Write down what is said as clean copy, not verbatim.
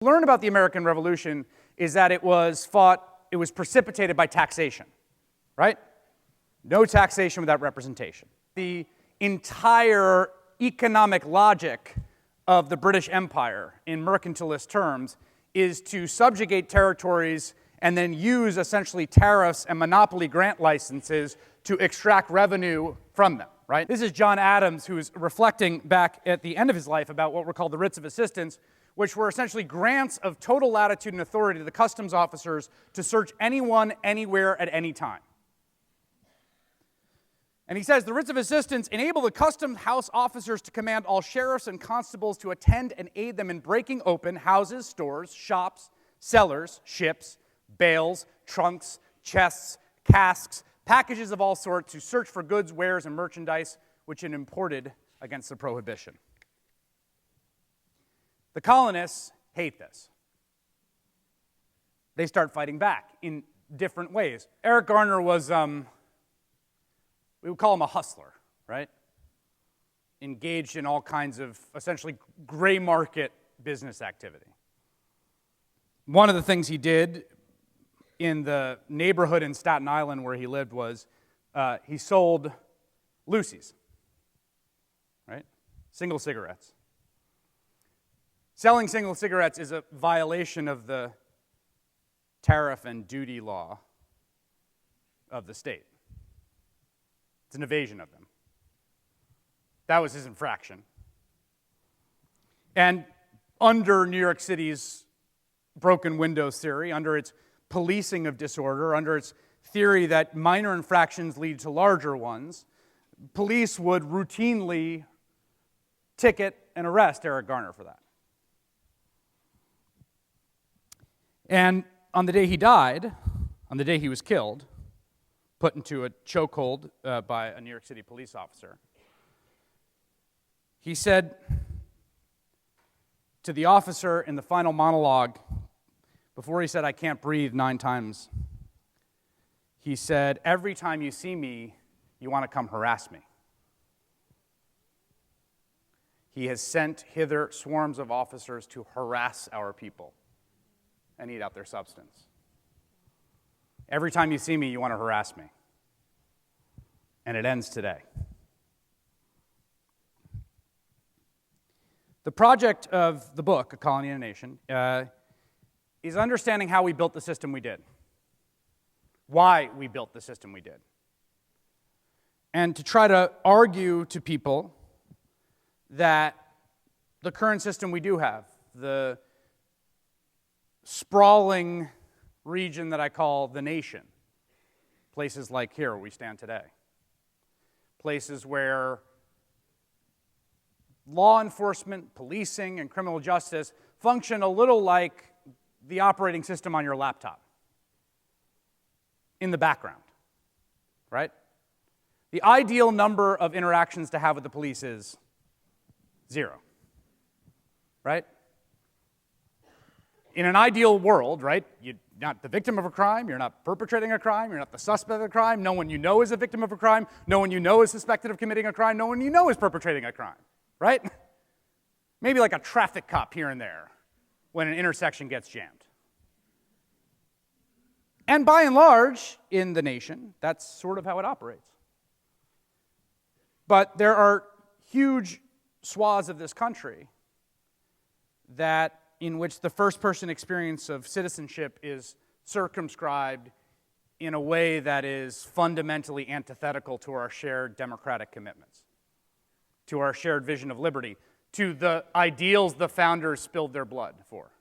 Learn about the American Revolution is that it was precipitated by taxation, right? No taxation without representation. The entire economic logic of the British Empire in mercantilist terms is to subjugate territories and then use essentially tariffs and monopoly grant licenses to extract revenue from them, right? This is John Adams, who is reflecting back at the end of his life about what were called the writs of assistance, which were essentially grants of total latitude and authority to the customs officers to search anyone, anywhere, at any time. And he says, the writs of assistance enable the custom house officers to command all sheriffs and constables to attend and aid them in breaking open houses, stores, shops, cellars, ships, bales, trunks, chests, casks, packages of all sorts, to search for goods, wares, and merchandise which had imported against the prohibition. The colonists hate this. They start fighting back in different ways. Eric Garner was, we would call him a hustler, right? Engaged in all kinds of essentially gray market business activity. One of the things he did in the neighborhood in Staten Island where he lived was he sold Lucy's, right? Single cigarettes. Selling single cigarettes is a violation of the tariff and duty law of the state. It's an evasion of them. That was his infraction. And under New York City's broken windows theory, under its policing of disorder, under its theory that minor infractions lead to larger ones, police would routinely ticket and arrest Eric Garner for that. And on the day he died, on the day he was killed, put into a chokehold by a New York City police officer, he said to the officer in the final monologue, before he said, "I can't breathe" 9 times, he said, "Every time you see me, you want to come harass me." He has sent hither swarms of officers to harass our people and eat out their substance. Every time you see me, you want to harass me. And it ends today. The project of the book, A Colony and a Nation, is understanding how we built the system we did, why we built the system we did, and to try to argue to people that the current system we do have, the sprawling region that I call the nation, places like here where we stand today, places where law enforcement, policing, and criminal justice function a little like the operating system on your laptop in the background, right? The ideal number of interactions to have with the police is 0, right? In an ideal world, right, you're not the victim of a crime, you're not perpetrating a crime, you're not the suspect of a crime, no one you know is a victim of a crime, no one you know is suspected of committing a crime, no one you know is perpetrating a crime, right? Maybe like a traffic cop here and there when an intersection gets jammed. And by and large, in the nation, that's sort of how it operates. But there are huge swaths of this country in which the first-person experience of citizenship is circumscribed in a way that is fundamentally antithetical to our shared democratic commitments, to our shared vision of liberty, to the ideals the founders spilled their blood for.